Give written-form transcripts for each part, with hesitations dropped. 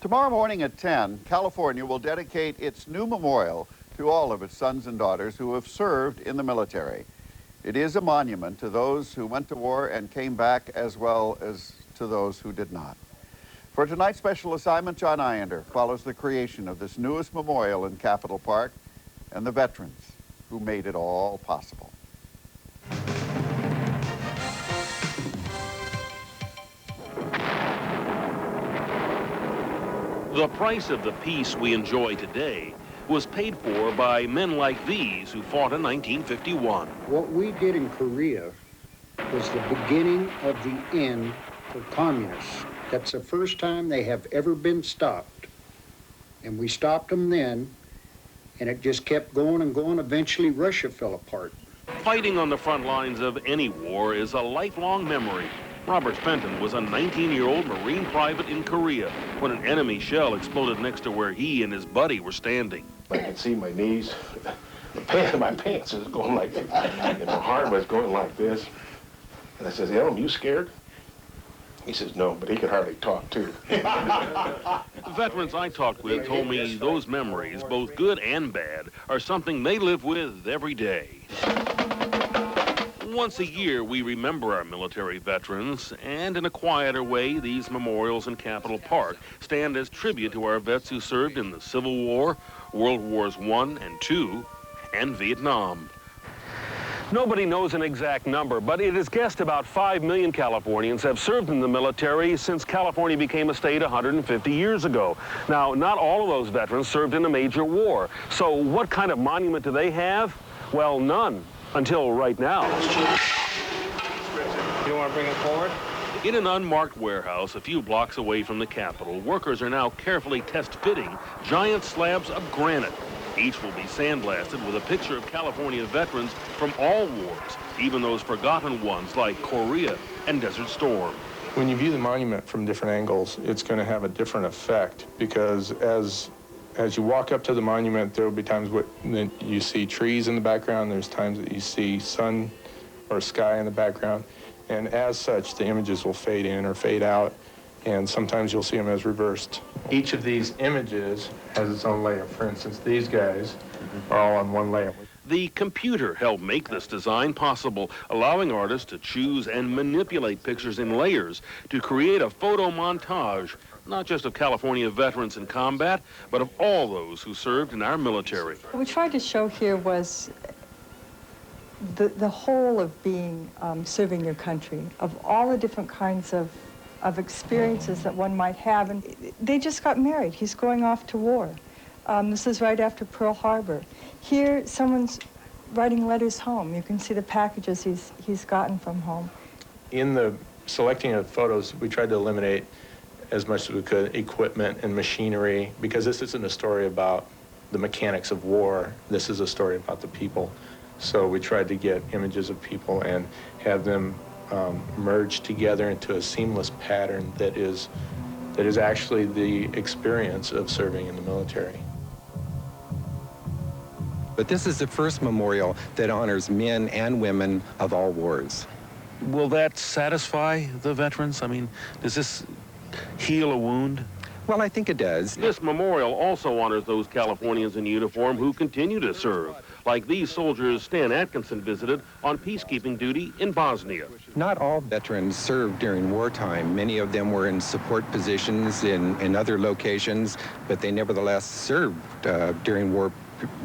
Tomorrow morning at 10, California will dedicate its new memorial to all of its sons and daughters who have served in the military. It is a monument to those who went to war and came back, as well as to those who did not. For tonight's special assignment, John Iender follows the creation of this newest memorial in Capitol Park and the veterans who made it all possible. The price of the peace we enjoy today was paid for by men like these who fought in 1951. What we did in Korea was the beginning of the end for communists. That's the first time they have ever been stopped. And we stopped them then, and it just kept going and going. Eventually, Russia fell apart. Fighting on the front lines of any war is a lifelong memory. Robert Fenton was a 19-year-old Marine private in Korea when an enemy shell exploded next to where he and his buddy were standing. I could see my knees. The pants of my pants is going like this, and my heart was going like this. And I says, Elm, you scared? He says, no, but he could hardly talk, too. Veterans I talked with told me those memories, both good and bad, are something they live with every day. Once a year, we remember our military veterans, and in a quieter way, these memorials in Capitol Park stand as tribute to our vets who served in the Civil War, World Wars I and II, and Vietnam. Nobody knows an exact number, but it is guessed about 5 million Californians have served in the military since California became a state 150 years ago. Now, not all of those veterans served in a major war. So what kind of monument do they have? Well, none. Until right now. You want to bring it forward? In an unmarked warehouse a few blocks away from the Capitol, workers are now carefully test-fitting giant slabs of granite. Each will be sandblasted with a picture of California veterans from all wars, even those forgotten ones like Korea and Desert Storm. When you view the monument from different angles, it's going to have a different effect because as you walk up to the monument, there will be times that you see trees in the background. There's times that you see sun or sky in the background. And as such, the images will fade in or fade out. And sometimes you'll see them as reversed. Each of these images has its own layer. For instance, these guys are all on one layer. The computer helped make this design possible, allowing artists to choose and manipulate pictures in layers to create a photo montage, not just of California veterans in combat, but of all those who served in our military. What we tried to show here was the whole of being serving your country, of all the different kinds of experiences that one might have. And they just got married. He's going off to war. This is right after Pearl Harbor. Here, someone's writing letters home. You can see the packages he's gotten from home. In the selecting of photos, we tried to eliminate as much as we could equipment and machinery, because this isn't a story about the mechanics of war. This is a story about the people. So we tried to get images of people and have them merge together into a seamless pattern that is actually the experience of serving in the military. But this is the first memorial that honors men and women of all wars. Will that satisfy the veterans? I mean, does this heal a wound? Well, I think it does. This memorial also honors those Californians in uniform who continue to serve, like these soldiers Stan Atkinson visited on peacekeeping duty in Bosnia. Not all veterans served during wartime. Many of them were in support positions in other locations, but they nevertheless served during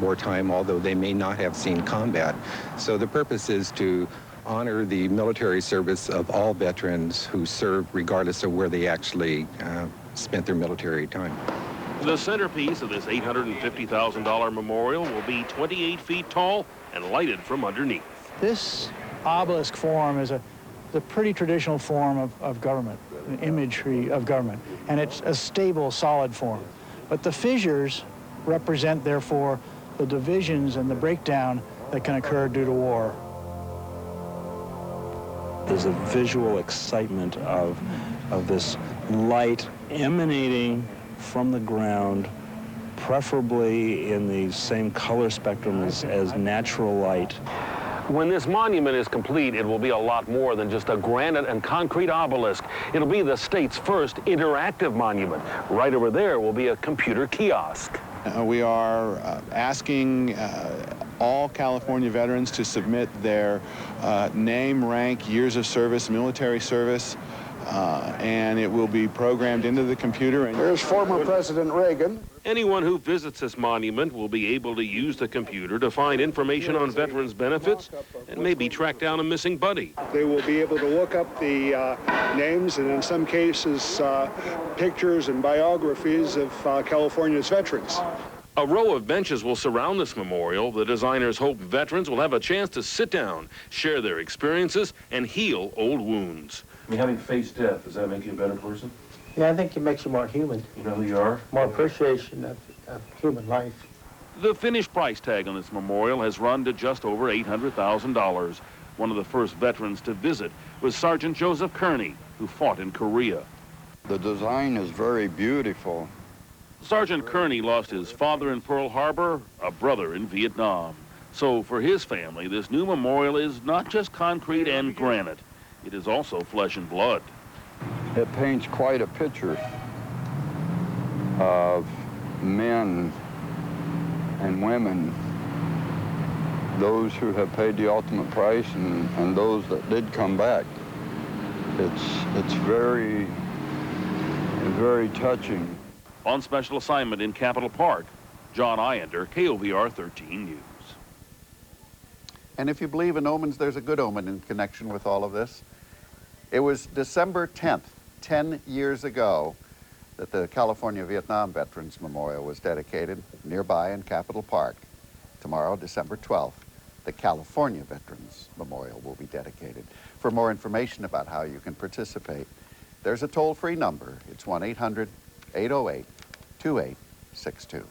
wartime, although they may not have seen combat. So the purpose is to honor the military service of all veterans who served, regardless of where they actually spent their military time. The centerpiece of this $850,000 memorial will be 28 feet tall and lighted from underneath. This obelisk form is a pretty traditional form of government, an imagery of government, and it's a stable, solid form. But the fissures represent, therefore, the divisions and the breakdown that can occur due to war. There's a visual excitement of this light emanating from the ground, preferably in the same color spectrum as natural light. When this monument is complete, it will be a lot more than just a granite and concrete obelisk. It'll be the state's first interactive monument. Right over there will be a computer kiosk. We are asking all California veterans to submit their name, rank, years of service, military service, and it will be programmed into the computer. There's former President Reagan. Anyone who visits this monument will be able to use the computer to find information on veterans' benefits and maybe track down a missing buddy. They will be able to look up the names and in some cases pictures and biographies of California's veterans. A row of benches will surround this memorial. The designers hope veterans will have a chance to sit down, share their experiences, and heal old wounds. I mean, having faced death, does that make you a better person? Yeah, I think it makes you more human. You know who you are? More appreciation of human life. The finished price tag on this memorial has run to just over $800,000. One of the first veterans to visit was Sergeant Joseph Kearney, who fought in Korea. The design is very beautiful. Sergeant Kearney lost his father in Pearl Harbor, a brother in Vietnam. So for his family, this new memorial is not just concrete and granite. It is also flesh and blood. It paints quite a picture of men and women, those who have paid the ultimate price and those that did come back. It's very, very touching. On special assignment in Capitol Park, John Iender, KOVR 13 News. And if you believe in omens, there's a good omen in connection with all of this. It was December 10th, 10 years ago, that the California Vietnam Veterans Memorial was dedicated nearby in Capitol Park. Tomorrow, December 12th, the California Veterans Memorial will be dedicated. For more information about how you can participate, there's a toll-free number. It's 1-800-808-2862.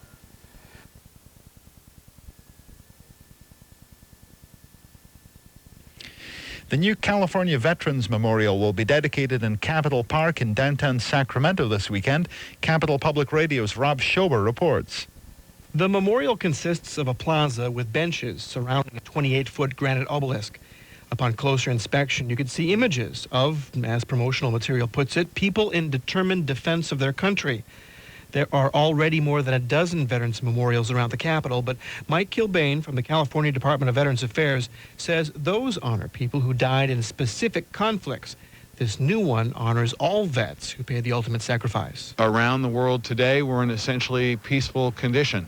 The new California Veterans Memorial will be dedicated in Capitol Park in downtown Sacramento this weekend. Capitol Public Radio's Rob Schober reports. The memorial consists of a plaza with benches surrounding a 28-foot granite obelisk. Upon closer inspection, you could see images of, as promotional material puts it, people in determined defense of their country. There are already more than a dozen veterans memorials around the Capitol, but Mike Kilbane from the California Department of Veterans Affairs says those honor people who died in specific conflicts. This new one honors all vets who paid the ultimate sacrifice. Around the world today, we're in essentially peaceful condition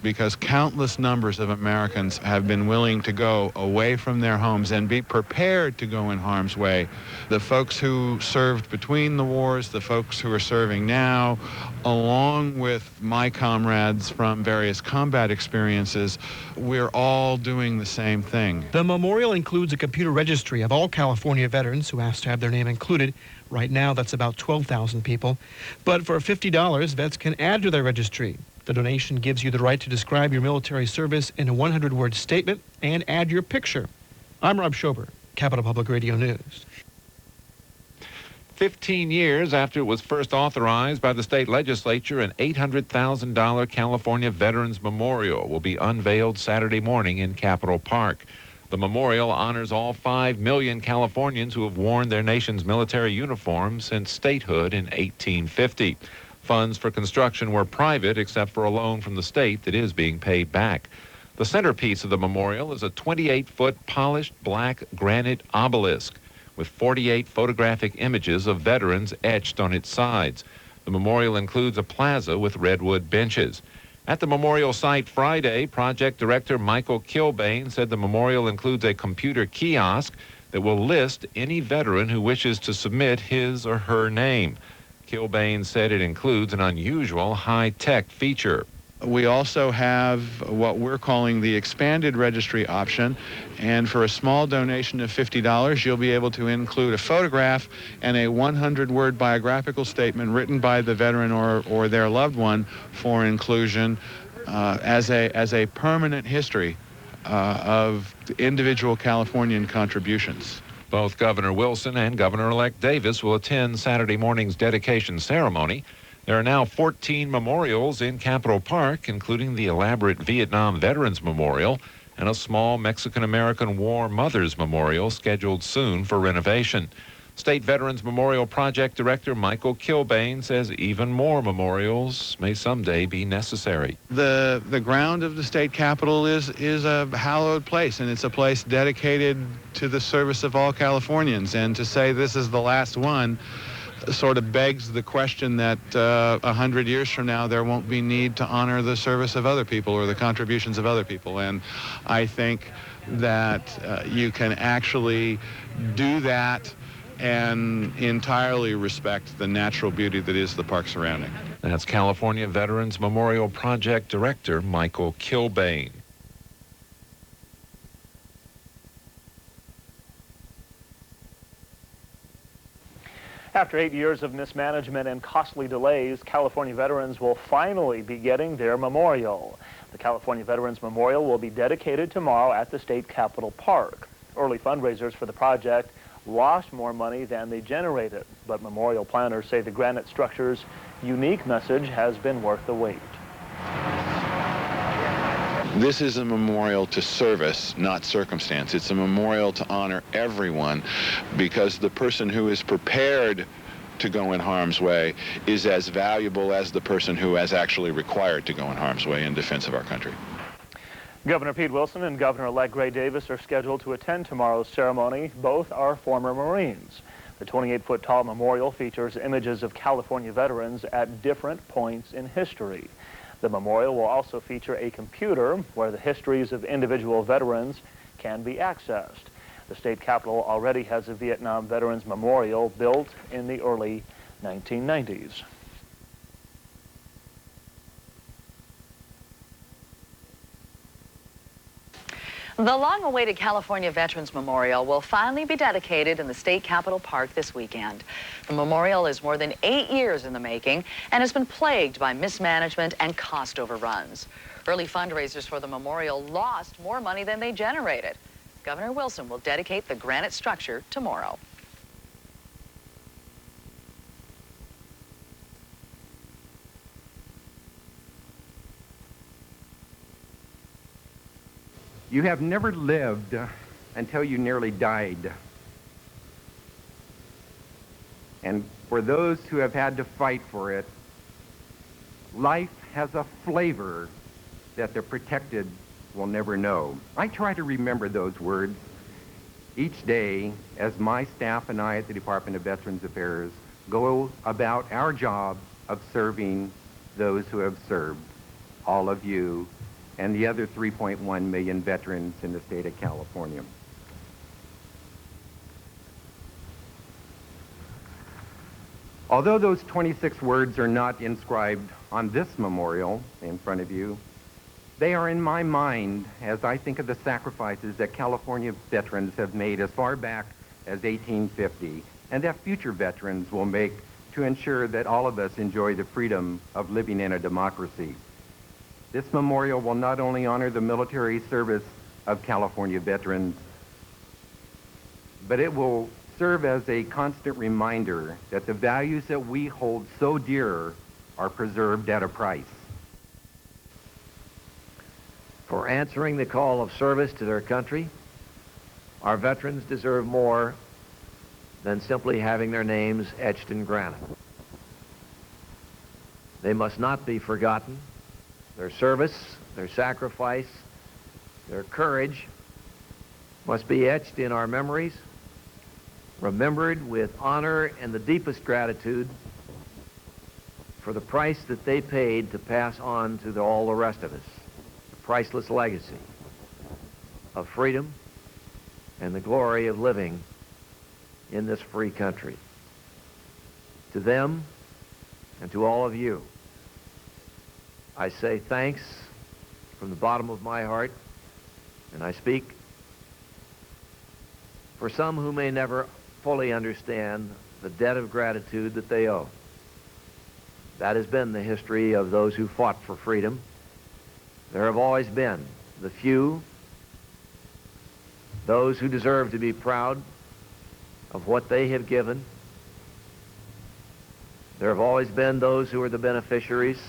because countless numbers of Americans have been willing to go away from their homes and be prepared to go in harm's way. The folks who served between the wars, the folks who are serving now, along with my comrades from various combat experiences, we're all doing the same thing. The memorial includes a computer registry of all California veterans who asked to have their name included. Right now, that's about 12,000 people. But for $50, vets can add to their registry. The donation gives you the right to describe your military service in a 100-word statement and add your picture. I'm Rob Schober, Capitol Public Radio News. 15 years after it was first authorized by the state legislature, an $800,000 California Veterans Memorial will be unveiled Saturday morning in Capitol Park. The memorial honors all 5 million Californians who have worn their nation's military uniform since statehood in 1850. Funds for construction were private except for a loan from the state that is being paid back. The centerpiece of the memorial is a 28-foot polished black granite obelisk with 48 photographic images of veterans etched on its sides. The memorial includes a plaza with redwood benches. At the memorial site Friday, project director Michael Kilbane said the memorial includes a computer kiosk that will list any veteran who wishes to submit his or her name. Kilbane said it includes an unusual high-tech feature. We also have what we're calling the expanded registry option, and for a small donation of $50, you'll be able to include a photograph and a 100-word biographical statement written by the veteran or their loved one for inclusion as a permanent history of individual Californian contributions. Both Governor Wilson and Governor-elect Davis will attend Saturday morning's dedication ceremony. There are now 14 memorials in Capitol Park, including the elaborate Vietnam Veterans Memorial and a small Mexican-American War Mothers Memorial scheduled soon for renovation. State Veterans Memorial Project Director Michael Kilbane says even more memorials may someday be necessary. The ground of the state capitol is a hallowed place, and it's a place dedicated to the service of all Californians. And to say this is the last one sort of begs the question that 100 years from now there won't be need to honor the service of other people or the contributions of other people. And I think that you can actually do that and entirely respect the natural beauty that is the park surrounding. That's California Veterans Memorial Project Director Michael Kilbane. After 8 years of mismanagement and costly delays, California veterans will finally be getting their memorial. The California Veterans Memorial will be dedicated tomorrow at the State Capitol Park. Early fundraisers for the project lost more money than they generated, but memorial planners say the granite structure's unique message has been worth the wait. This is a memorial to service, not circumstance. It's a memorial to honor everyone, because the person who is prepared to go in harm's way is as valuable as the person who is actually required to go in harm's way in defense of our country. Governor Pete Wilson and Governor-elect Gray Davis are scheduled to attend tomorrow's ceremony. Both are former Marines. The 28-foot-tall memorial features images of California veterans at different points in history. The memorial will also feature a computer where the histories of individual veterans can be accessed. The state capitol already has a Vietnam Veterans Memorial built in the early 1990s. The long-awaited California Veterans Memorial will finally be dedicated in the State Capitol Park this weekend. The memorial is more than 8 years in the making and has been plagued by mismanagement and cost overruns. Early fundraisers for the memorial lost more money than they generated. Governor Wilson will dedicate the granite structure tomorrow. You have never lived until you nearly died. And for those who have had to fight for it, life has a flavor that the protected will never know. I try to remember those words each day as my staff and I at the Department of Veterans Affairs go about our job of serving those who have served, all of you, and the other 3.1 million veterans in the state of California. Although those 26 words are not inscribed on this memorial in front of you, they are in my mind as I think of the sacrifices that California veterans have made as far back as 1850, and that future veterans will make to ensure that all of us enjoy the freedom of living in a democracy. This memorial will not only honor the military service of California veterans, but it will serve as a constant reminder that the values that we hold so dear are preserved at a price. For answering the call of service to their country, our veterans deserve more than simply having their names etched in granite. They must not be forgotten. Their service, their sacrifice, their courage must be etched in our memories, remembered with honor and the deepest gratitude for the price that they paid to pass on to all the rest of us, the priceless legacy of freedom and the glory of living in this free country. To them and to all of you, I say thanks from the bottom of my heart, and I speak for some who may never fully understand the debt of gratitude that they owe. That has been the history of those who fought for freedom. There have always been the few, those who deserve to be proud of what they have given. There have always been those who are the beneficiaries.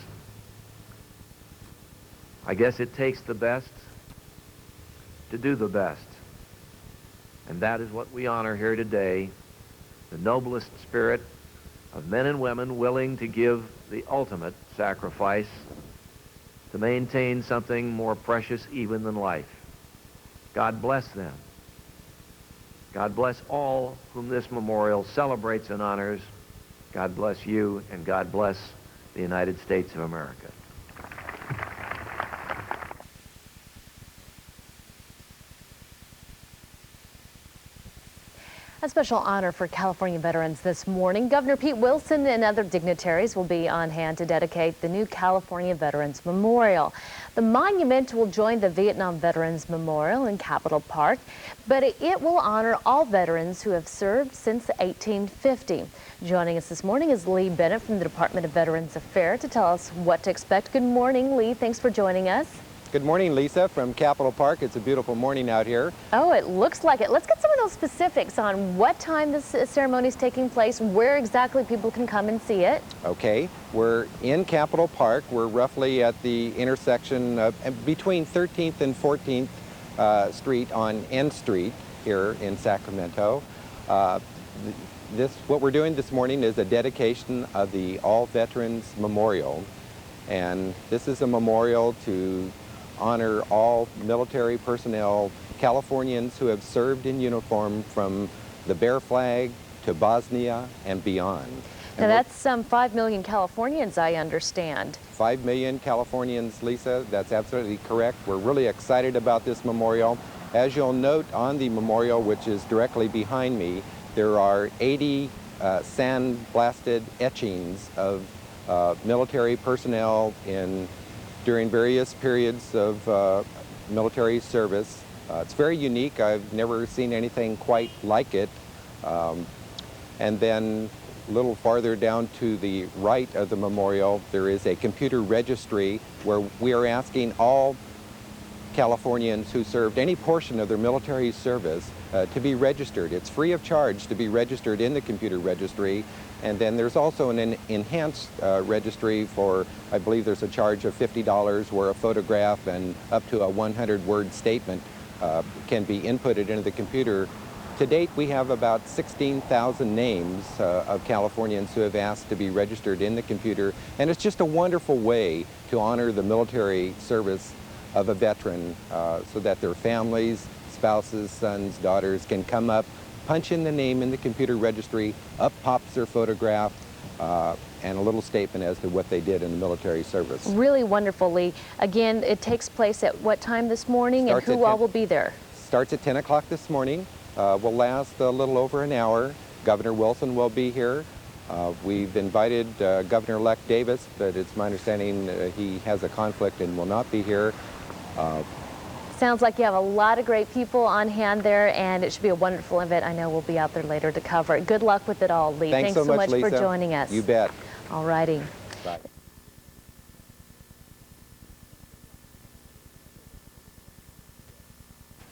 I guess it takes the best to do the best. And that is what we honor here today, the noblest spirit of men and women willing to give the ultimate sacrifice to maintain something more precious even than life. God bless them. God bless all whom this memorial celebrates and honors. God bless you, and God bless the United States of America. A special honor for California veterans this morning. Governor Pete Wilson and other dignitaries will be on hand to dedicate the new California Veterans Memorial. The monument will join the Vietnam Veterans Memorial in Capitol Park, but it will honor all veterans who have served since 1850. Joining us this morning is Lee Bennett from the Department of Veterans Affairs to tell us what to expect. Good morning, Lee. Thanks for joining us. Good morning, Lisa, from Capitol Park. It's a beautiful morning out here. Oh, it looks like it. Let's get some of those specifics on what time this ceremony is taking place, where exactly people can come and see it. Okay, we're in Capitol Park. We're roughly at the intersection between 13th and 14th Street on N Street here in Sacramento. What we're doing this morning is a dedication of the All Veterans Memorial. And this is a memorial to honor all military personnel, Californians who have served in uniform from the Bear Flag to Bosnia and beyond. Now that's some 5 million Californians, I understand. 5 million Californians, Lisa, that's absolutely correct. We're really excited about this memorial. As you'll note on the memorial, which is directly behind me, there are 80 sand-blasted etchings of military personnel during various periods of military service. It's very unique. I've never seen anything quite like it. And then a little farther down to the right of the memorial, there is a computer registry where we are asking all Californians who served any portion of their military service to be registered. It's free of charge to be registered in the computer registry. And then there's also an enhanced registry for, I believe there's a charge of $50 where a photograph and up to a 100-word statement can be inputted into the computer. To date, we have about 16,000 names of Californians who have asked to be registered in the computer. And it's just a wonderful way to honor the military service of a veteran so that their families, spouses, sons, daughters can come up, punch in the name in the computer registry, up pops their photograph, and a little statement as to what they did in the military service. Really wonderful, Lee. Again, it takes place at what time this morning, and who all will be there? Starts at 10 o'clock this morning. Will last a little over an hour. Governor Wilson will be here. We've invited Governor-elect Davis, but it's my understanding he has a conflict and will not be here. Sounds like you have a lot of great people on hand there, and it should be a wonderful event. I know we'll be out there later to cover it. Good luck with it all, Lee. Thanks so much, Lisa, for joining us. You bet. All righty. Bye.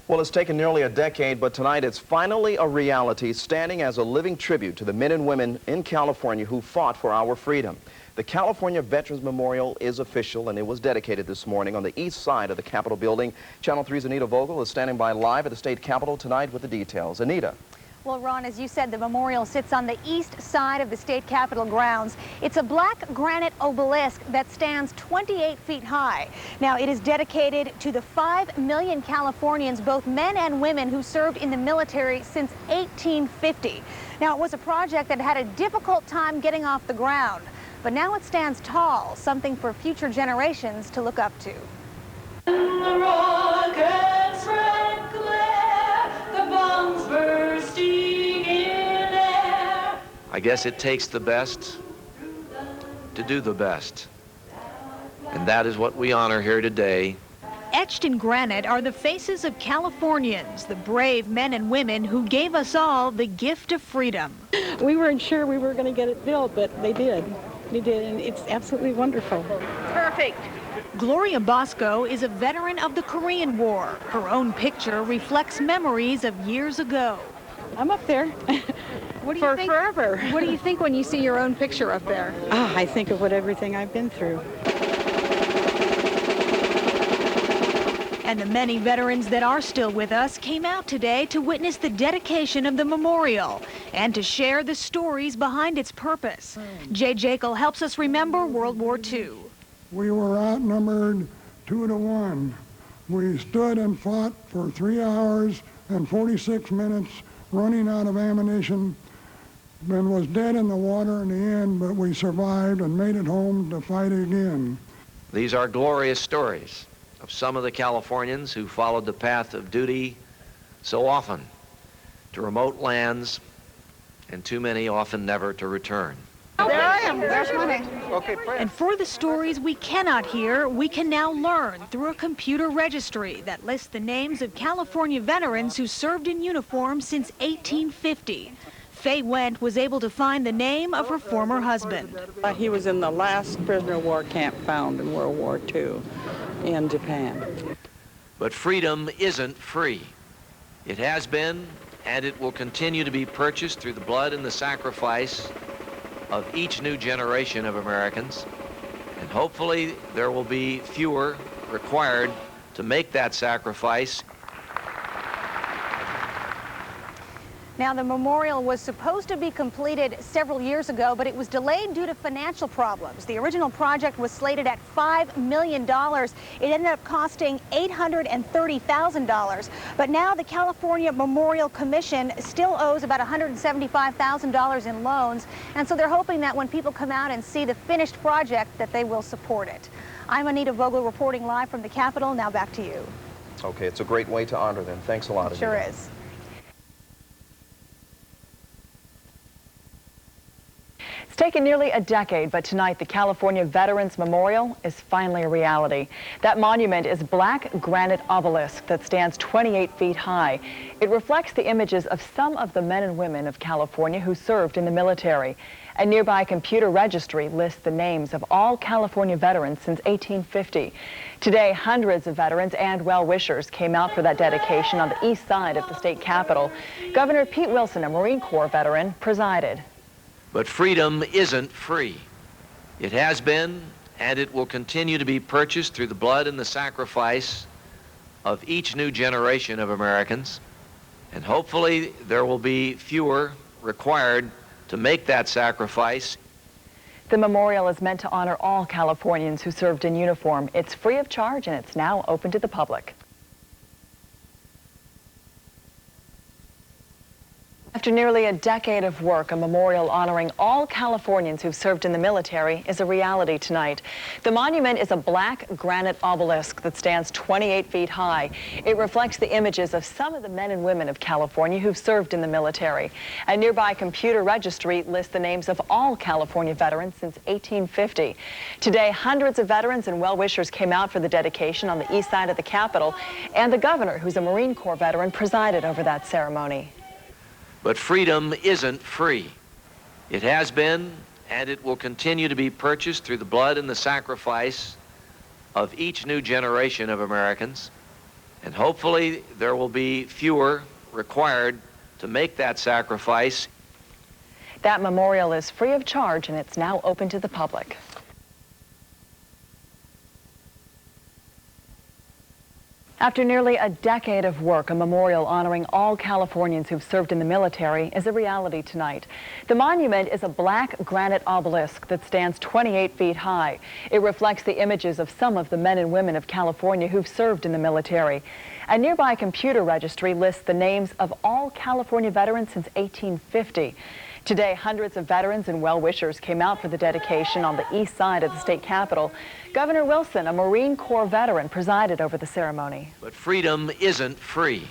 Well, it's taken nearly a decade, but tonight it's finally a reality, standing as a living tribute to the men and women in California who fought for our freedom. The California Veterans Memorial is official, and it was dedicated this morning on the east side of the Capitol building. Channel 3's Anita Vogel is standing by live at the state capitol tonight with the details. Anita. Well, Ron, as you said, the memorial sits on the east side of the state capitol grounds. It's a black granite obelisk that stands 28 feet high. Now, it is dedicated to the 5 million Californians, both men and women, who served in the military since 1850. Now, it was a project that had a difficult time getting off the ground, but now it stands tall, something for future generations to look up to. The rockets red glare, the bombs bursting in air. I guess it takes the best to do the best. And that is what we honor here today. Etched in granite are the faces of Californians, the brave men and women who gave us all the gift of freedom. We weren't sure we were going to get it built, but they did. They did, and it's absolutely wonderful. Perfect. Gloria Bosco is a veteran of the Korean War. Her own picture reflects memories of years ago. I'm up there. What do you think? Forever. What do you think when you see your own picture up there? I think of everything I've been through. And the many veterans that are still with us came out today to witness the dedication of the memorial and to share the stories behind its purpose. Jay Jekyll helps us remember World War II. We were outnumbered 2 to 1. We stood and fought for 3 hours and 46 minutes, running out of ammunition, and was dead in the water in the end, but we survived and made it home to fight again. These are glorious stories of some of the Californians who followed the path of duty so often to remote lands, and too many often never to return. There I am. There's my name. Okay, and for the stories we cannot hear, we can now learn through a computer registry that lists the names of California veterans who served in uniform since 1850. Faye Wendt was able to find the name of her former husband. He was in the last prisoner of war camp found in World War II in Japan. But freedom isn't free. It has been, and it will continue to be purchased through the blood and the sacrifice of each new generation of Americans. And hopefully there will be fewer required to make that sacrifice. Now, the memorial was supposed to be completed several years ago, but it was delayed due to financial problems. The original project was slated at $5 million. It ended up costing $830,000. But now the California Memorial Commission still owes about $175,000 in loans. And so they're hoping that when people come out and see the finished project, that they will support it. I'm Anita Vogel reporting live from the Capitol. Now back to you. Okay, it's a great way to honor them. Thanks a lot, Anita. Sure is. It's taken nearly a decade, but tonight the California Veterans Memorial is finally a reality. That monument is black granite obelisk that stands 28 feet high. It reflects the images of some of the men and women of California who served in the military. A nearby computer registry lists the names of all California veterans since 1850. Today, hundreds of veterans and well-wishers came out for that dedication on the east side of the state capitol. Governor Pete Wilson, a Marine Corps veteran, presided. But freedom isn't free. It has been, and it will continue to be purchased through the blood and the sacrifice of each new generation of Americans. And hopefully there will be fewer required to make that sacrifice. The memorial is meant to honor all Californians who served in uniform. It's free of charge and it's now open to the public. After nearly a decade of work, a memorial honoring all Californians who've served in the military is a reality tonight. The monument is a black granite obelisk that stands 28 feet high. It reflects the images of some of the men and women of California who've served in the military. A nearby computer registry lists the names of all California veterans since 1850. Today, hundreds of veterans and well-wishers came out for the dedication on the east side of the Capitol, and the governor, who's a Marine Corps veteran, presided over that ceremony. But freedom isn't free. It has been, and it will continue to be purchased through the blood and the sacrifice of each new generation of Americans. And hopefully there will be fewer required to make that sacrifice. That memorial is free of charge and it's now open to the public. After nearly a decade of work, a memorial honoring all Californians who've served in the military is a reality tonight. The monument is a black granite obelisk that stands 28 feet high. It reflects the images of some of the men and women of California who've served in the military. A nearby computer registry lists the names of all California veterans since 1850. Today, hundreds of veterans and well-wishers came out for the dedication on the east side of the state capitol. Governor Wilson, a Marine Corps veteran, presided over the ceremony. But freedom isn't free.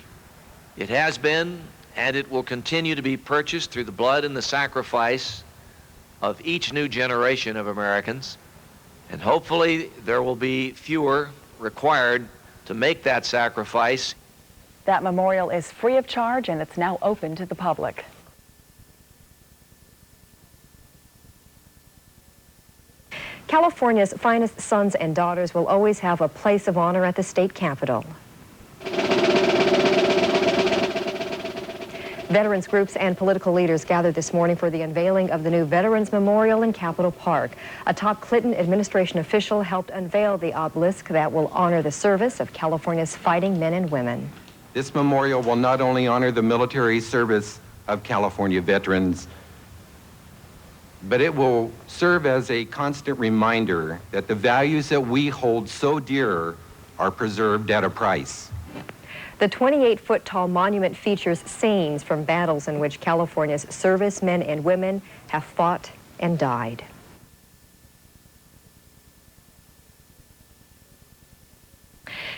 It has been, and it will continue to be purchased through the blood and the sacrifice of each new generation of Americans. And hopefully there will be fewer required to make that sacrifice. That memorial is free of charge and it's now open to the public. California's finest sons and daughters will always have a place of honor at the state capitol. Veterans groups and political leaders gathered this morning for the unveiling of the new Veterans Memorial in Capitol Park. A top Clinton administration official helped unveil the obelisk that will honor the service of California's fighting men and women. This memorial will not only honor the military service of California veterans, but it will serve as a constant reminder that the values that we hold so dear are preserved at a price. The 28-foot-tall monument features scenes from battles in which California's servicemen and women have fought and died.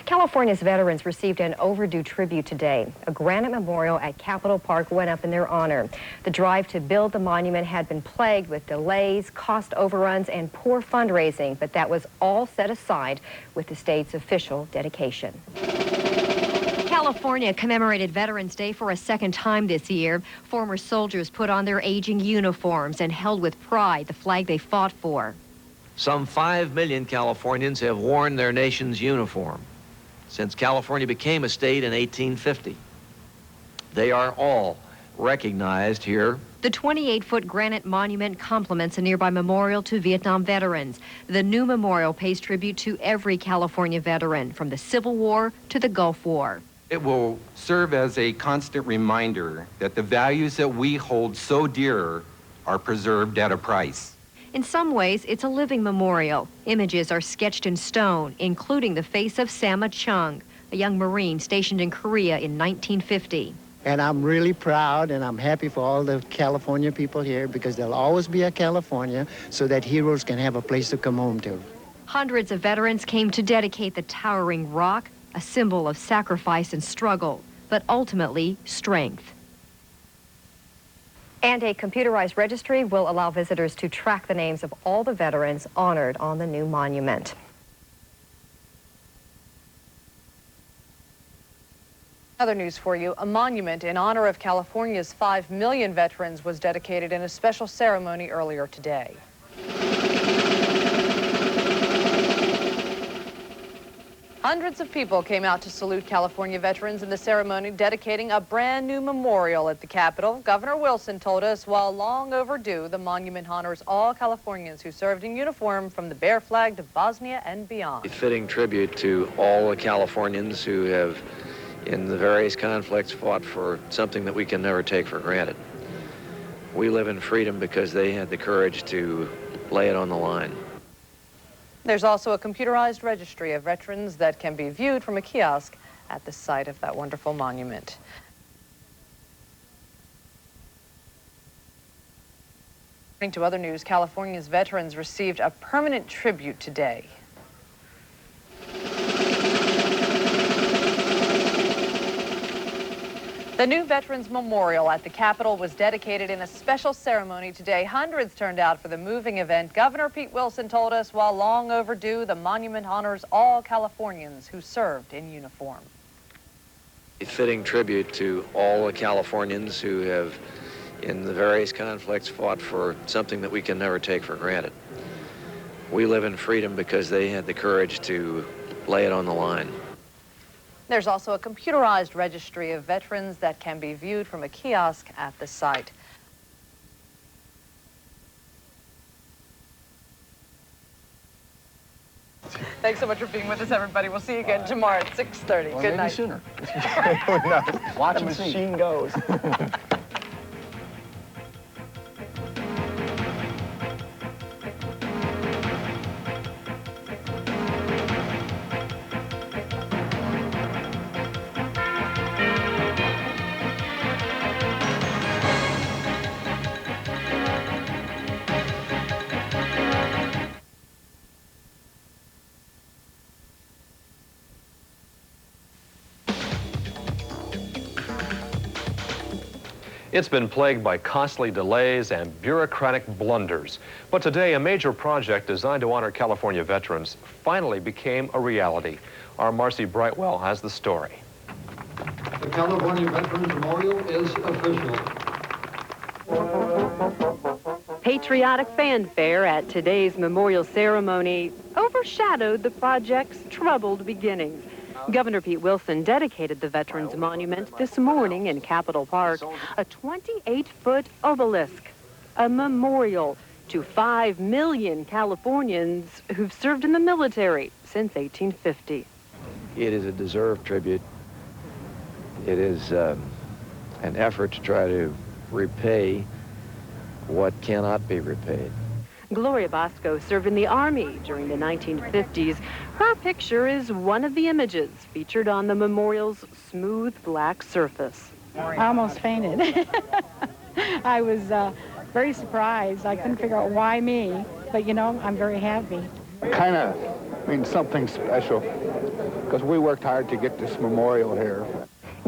California's veterans received an overdue tribute today. A granite memorial at Capitol Park went up in their honor. The drive to build the monument had been plagued with delays, cost overruns, and poor fundraising, but that was all set aside with the state's official dedication. California commemorated Veterans Day for a second time this year. Former soldiers put on their aging uniforms and held with pride the flag they fought for. Some 5 million Californians have worn their nation's uniform since California became a state in 1850. They are all recognized here. The 28-foot granite monument complements a nearby memorial to Vietnam veterans. The new memorial pays tribute to every California veteran, from the Civil War to the Gulf War. It will serve as a constant reminder that the values that we hold so dear are preserved at a price. In some ways, it's a living memorial. Images are sketched in stone, including the face of Sama Chung, a young Marine stationed in Korea in 1950. And I'm really proud and I'm happy for all the California people here, because there'll always be a California so that heroes can have a place to come home to. Hundreds of veterans came to dedicate the towering rock, a symbol of sacrifice and struggle, but ultimately strength. And a computerized registry will allow visitors to track the names of all the veterans honored on the new monument. Other news for you, a monument in honor of California's 5 million veterans was dedicated in a special ceremony earlier today. Hundreds of people came out to salute California veterans in the ceremony dedicating a brand new memorial at the Capitol. Governor Wilson told us while long overdue, the monument honors all Californians who served in uniform from the Bear Flag to Bosnia and beyond. A fitting tribute to all the Californians who have, in the various conflicts, fought for something that we can never take for granted. We live in freedom because they had the courage to lay it on the line. There's also a computerized registry of veterans that can be viewed from a kiosk at the site of that wonderful monument. Turning to other news, California's veterans received a permanent tribute today. The new Veterans Memorial at the Capitol was dedicated in a special ceremony today. Hundreds turned out for the moving event. Governor Pete Wilson told us while long overdue, the monument honors all Californians who served in uniform. A fitting tribute to all the Californians who have, in the various conflicts, fought for something that we can never take for granted. We live in freedom because they had the courage to lay it on the line. There's also a computerized registry of veterans that can be viewed from a kiosk at the site. Thanks so much for being with us, everybody. We'll see you again tomorrow at 6:30. Well, Good maybe night. sooner. Watch The and see. machine goes. It's been plagued by costly delays and bureaucratic blunders. But today, a major project designed to honor California veterans finally became a reality. Our Marcy Brightwell has the story. The California Veterans Memorial is official. Patriotic fanfare at today's memorial ceremony overshadowed the project's troubled beginnings. Governor Pete Wilson dedicated the Veterans Monument this morning in Capitol Park, a 28-foot obelisk, a memorial to 5 million Californians who've served in the military since 1850. It is a deserved tribute. It is an effort to try to repay what cannot be repaid. Gloria Bosco served in the Army during the 1950s. Her picture is one of the images featured on the memorial's smooth black surface. I almost fainted. I was very surprised. I couldn't figure out why me, but you know, I'm very happy. Kind of means something special because we worked hard to get this memorial here.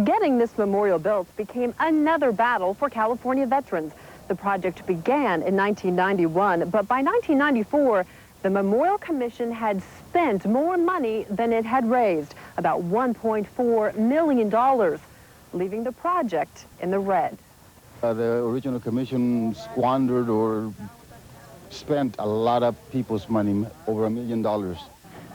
Getting this memorial built became another battle for California veterans. The project began in 1991, but by 1994, the Memorial Commission had spent more money than it had raised, about $1.4 million, leaving the project in the red. The original commission squandered or spent a lot of people's money, over $1 million.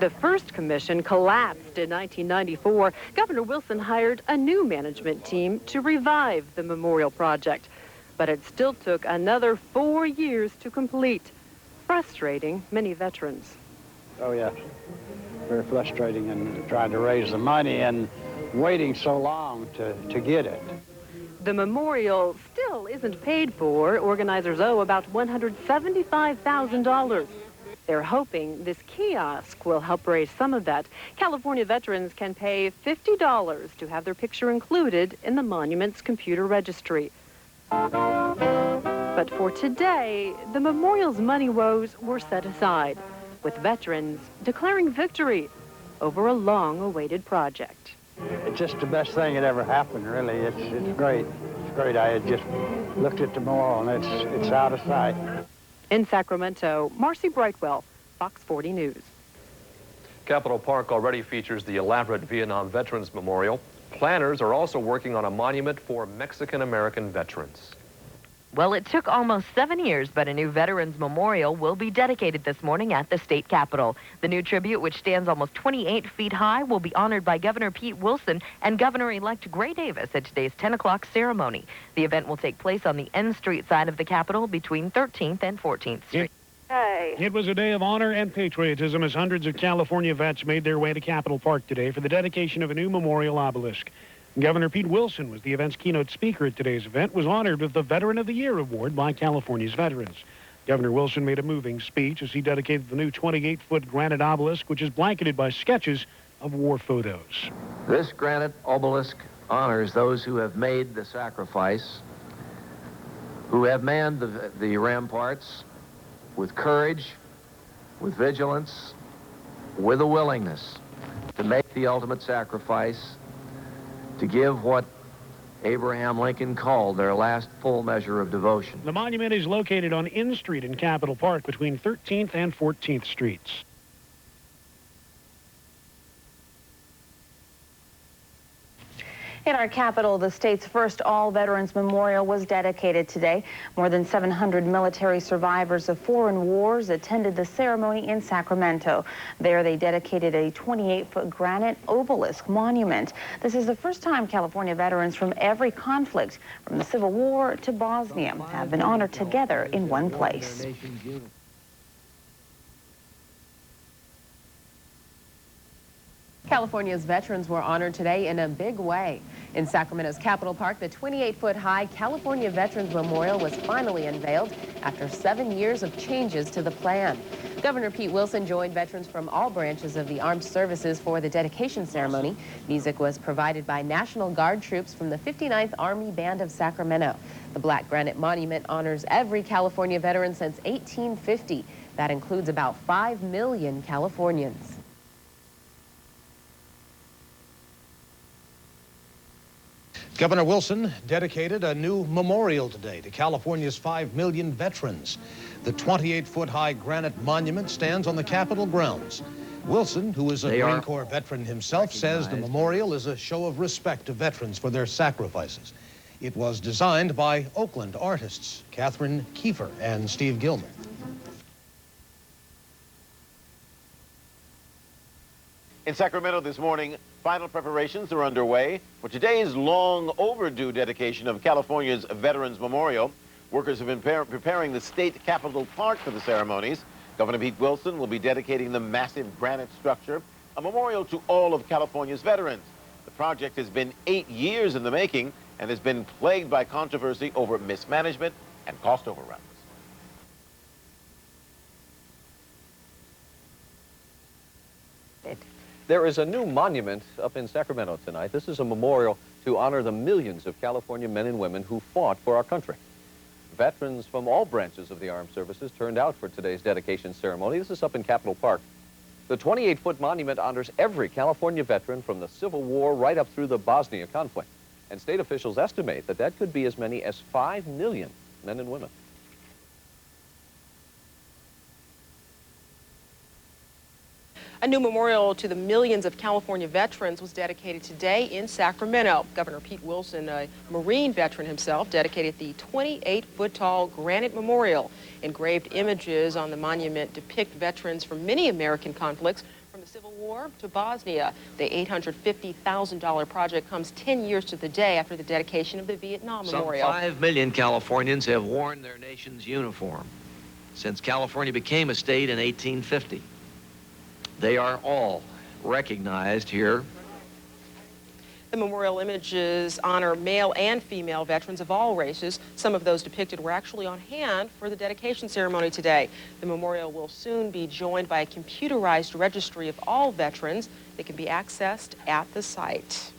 The first commission collapsed in 1994. Governor Wilson hired a new management team to revive the memorial project. But it still took another 4 years to complete, frustrating many veterans. Oh, yeah. Very frustrating, and trying to raise the money and waiting so long to get it. The memorial still isn't paid for. Organizers owe about $175,000. They're hoping this kiosk will help raise some of that. California veterans can pay $50 to have their picture included in the monument's computer registry. But for today, the memorial's money woes were set aside, with veterans declaring victory over a long-awaited project. It's just the best thing that ever happened, really. It's great. It's great. I had just looked at the memorial, and it's out of sight. In Sacramento, Marcy Brightwell, Fox 40 News. Capitol Park already features the elaborate Vietnam Veterans Memorial. Planners are also working on a monument for Mexican-American veterans. Well, it took almost 7 years, but a new Veterans Memorial will be dedicated this morning at the state capitol. The new tribute, which stands almost 28 feet high, will be honored by Governor Pete Wilson and Governor-elect Gray Davis at today's 10 o'clock ceremony. The event will take place on the N Street side of the Capitol between 13th and 14th Street. It was a day of honor and patriotism as hundreds of California vets made their way to Capitol Park today for the dedication of a new memorial obelisk. Governor Pete Wilson was the event's keynote speaker at today's event, was honored with the Veteran of the Year award by California's veterans. Governor Wilson made a moving speech as he dedicated the new 28-foot granite obelisk, which is blanketed by sketches of war photos. This granite obelisk honors those who have made the sacrifice, who have manned the ramparts with courage, with vigilance, with a willingness to make the ultimate sacrifice, to give what Abraham Lincoln called their last full measure of devotion. The monument is located on N Street in Capitol Park between 13th and 14th Streets. In our capital, the state's first all-veterans memorial was dedicated today. More than 700 military survivors of foreign wars attended the ceremony in Sacramento. There, they dedicated a 28-foot granite obelisk monument. This is the first time California veterans from every conflict, from the Civil War to Bosnia, have been honored together in one place. California's veterans were honored today in a big way. In Sacramento's Capitol Park, the 28-foot-high California Veterans Memorial was finally unveiled after 7 years of changes to the plan. Governor Pete Wilson joined veterans from all branches of the armed services for the dedication ceremony. Music was provided by National Guard troops from the 59th Army Band of Sacramento. The Black Granite Monument honors every California veteran since 1850. That includes about 5 million Californians. Governor Wilson dedicated a new memorial today to California's 5 million veterans. The 28-foot-high granite monument stands on the Capitol grounds. Wilson, who is a Marine Corps veteran himself, says the memorial is a show of respect to veterans for their sacrifices. It was designed by Oakland artists Catherine Kiefer and Steve Gilman. In Sacramento this morning, final preparations are underway for today's long overdue dedication of California's Veterans Memorial. Workers have been preparing the state capitol park for the ceremonies. Governor Pete Wilson will be dedicating the massive granite structure, a memorial to all of California's veterans. The project has been 8 years in the making and has been plagued by controversy over mismanagement and cost overruns. There is a new monument up in Sacramento tonight. This is a memorial to honor the millions of California men and women who fought for our country. Veterans from all branches of the armed services turned out for today's dedication ceremony. This is up in Capitol Park. The 28-foot monument honors every California veteran from the Civil War right up through the Bosnia conflict. And state officials estimate that that could be as many as 5 million men and women. A new memorial to the millions of California veterans was dedicated today in Sacramento. Governor Pete Wilson, a Marine veteran himself, dedicated the 28-foot-tall granite memorial. Engraved images on the monument depict veterans from many American conflicts, from the Civil War to Bosnia. The $850,000 project comes 10 years to the day after the dedication of the Vietnam Memorial. Some 5 million Californians have worn their nation's uniform since California became a state in 1850. They are all recognized here. The memorial images honor male and female veterans of all races. Some of those depicted were actually on hand for the dedication ceremony today. The memorial will soon be joined by a computerized registry of all veterans that can be accessed at the site.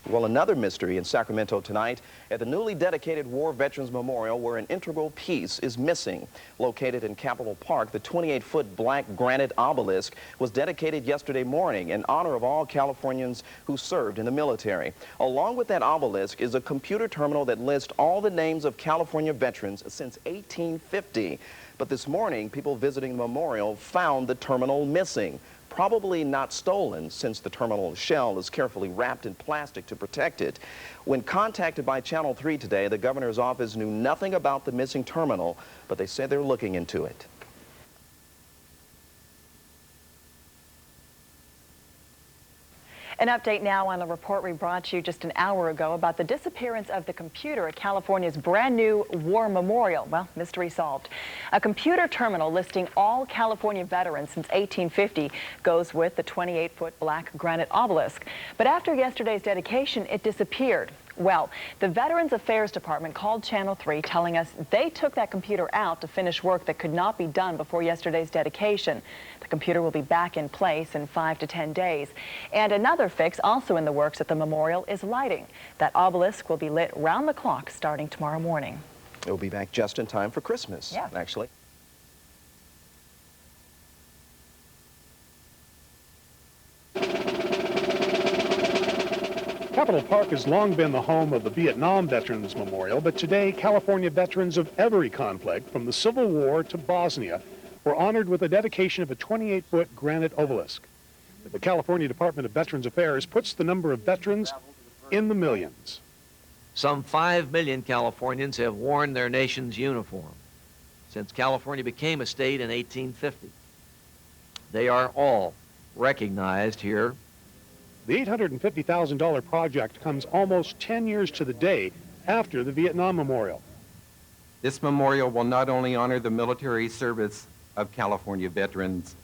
Well, another mystery in Sacramento tonight at the newly dedicated War Veterans Memorial, where an integral piece is missing. Located in Capitol Park, the 28-foot black granite obelisk was dedicated yesterday morning in honor of all Californians who served in the military. Along with that obelisk is a computer terminal that lists all the names of California veterans since 1850. But this morning, people visiting the memorial found the terminal missing. Probably not stolen, since the terminal shell is carefully wrapped in plastic to protect it. When contacted by Channel 3 today, the governor's office knew nothing about the missing terminal, but they say they're looking into it. An update now on a report we brought you just an hour ago about the disappearance of the computer at California's brand new war memorial. Well, mystery solved. A computer terminal listing all California veterans since 1850 goes with the 28-foot black granite obelisk. But after yesterday's dedication, it disappeared. Well, the Veterans Affairs Department called Channel 3 telling us they took that computer out to finish work that could not be done before yesterday's dedication. The computer will be back in place in 5 to 10 days. And another fix also in the works at the memorial is lighting. That obelisk will be lit round the clock starting tomorrow morning. It will be back just in time for Christmas, actually. Capitol Park has long been the home of the Vietnam Veterans Memorial, but today California veterans of every conflict, from the Civil War to Bosnia, were honored with the dedication of a 28-foot granite obelisk. The California Department of Veterans Affairs puts the number of veterans in the millions. Some 5 million Californians have worn their nation's uniform since California became a state in 1850. They are all recognized here. The $850,000 project comes almost 10 years to the day after the Vietnam Memorial. This memorial will not only honor the military service of California veterans,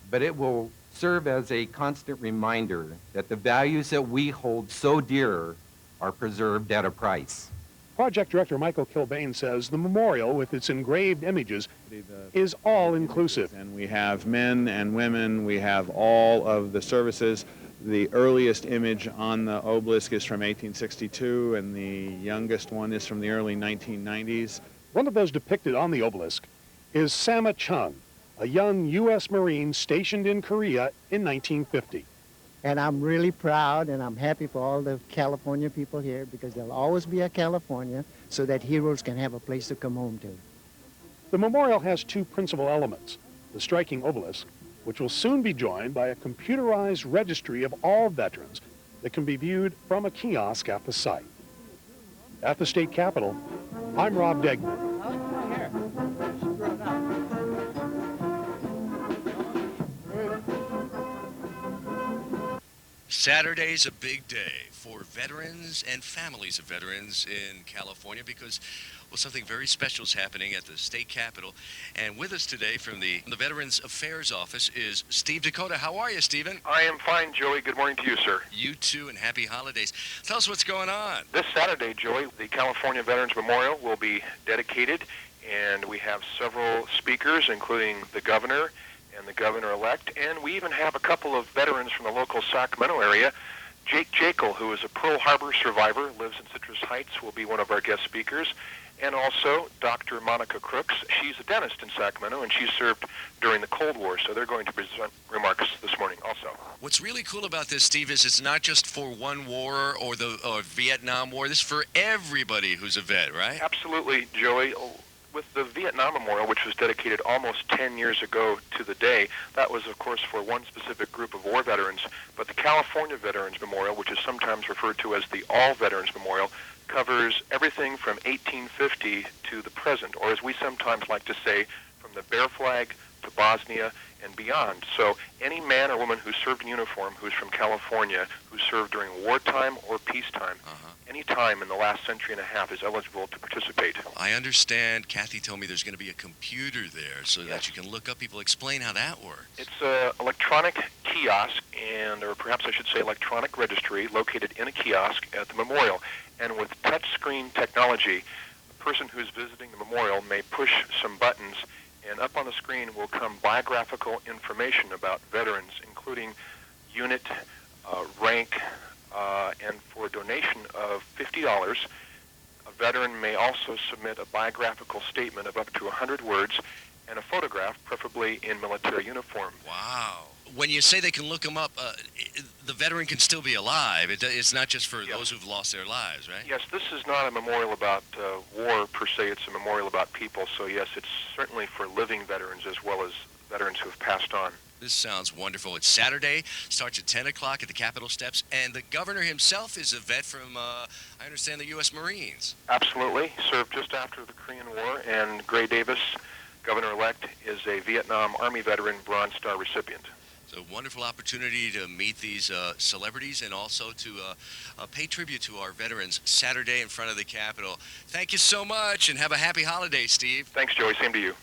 but it will serve as a constant reminder that the values that we hold so dear are preserved at a price. Project Director Michael Kilbane says the memorial, with its engraved images, is all-inclusive. And we have men and women, we have all of the services. The earliest image on the obelisk is from 1862, and the youngest one is from the early 1990s. One of those depicted on the obelisk is Sama Chung, a young U.S. Marine stationed in Korea in 1950. And I'm really proud and I'm happy for all the California people here, because there'll always be a California so that heroes can have a place to come home to. The memorial has two principal elements: the striking obelisk, which will soon be joined by a computerized registry of all veterans that can be viewed from a kiosk at the site. At the state capitol, I'm Rob Degman. Saturday's a big day for veterans and families of veterans in California because, well, something very special is happening at the state capitol. And with us today from the Veterans Affairs Office is Steve Dakota. How are you, Stephen? I am fine, Joey. Good morning to you, sir. You too, and happy holidays. Tell us what's going on. This Saturday, Joey, the California Veterans Memorial will be dedicated, and we have several speakers, including the governor and the governor-elect, and we even have a couple of veterans from the local Sacramento area. Jake Jekyll, who is a Pearl Harbor survivor, lives in Citrus Heights, will be one of our guest speakers. And also Dr. Monica Crooks. She's a dentist in Sacramento, and she served during the Cold War, so they're going to present remarks this morning also. What's really cool about this, Steve, is it's not just for one war or the Vietnam War. This is for everybody who's a vet, right? Absolutely, Joey. With the Vietnam Memorial, which was dedicated almost 10 years ago to the day, that was, of course, for one specific group of war veterans. But the California Veterans Memorial, which is sometimes referred to as the All Veterans Memorial, covers everything from 1850 to the present, or as we sometimes like to say, from the Bear Flag to Bosnia and beyond. So any man or woman who served in uniform who's from California, who served during wartime or peacetime, any time in the last century and a half is eligible to participate. I understand. Kathy told me there's going to be a computer there so that you can look up people. Explain how that works. It's an electronic kiosk, or perhaps I should say electronic registry, located in a kiosk at the memorial. And with touchscreen technology, the person who's visiting the memorial may push some buttons, and up on the screen will come biographical information about veterans, including unit, rank, and for a donation of $50, a veteran may also submit a biographical statement of up to 100 words and a photograph, preferably in military uniform. Wow. When you say they can look them up, the veteran can still be alive. It's not just for those who've lost their lives, right? Yes, this is not a memorial about war per se. It's a memorial about people. So yes, it's certainly for living veterans as well as veterans who have passed on. This sounds wonderful. It's Saturday, starts at 10 o'clock at the Capitol steps, and the governor himself is a vet from, I understand, the U.S. Marines. Absolutely. Served just after the Korean War, and Gray Davis, governor-elect, is a Vietnam Army veteran Bronze Star recipient. It's a wonderful opportunity to meet these celebrities and also to pay tribute to our veterans Saturday in front of the Capitol. Thank you so much, and have a happy holiday, Steve. Thanks, Joey. Same to you.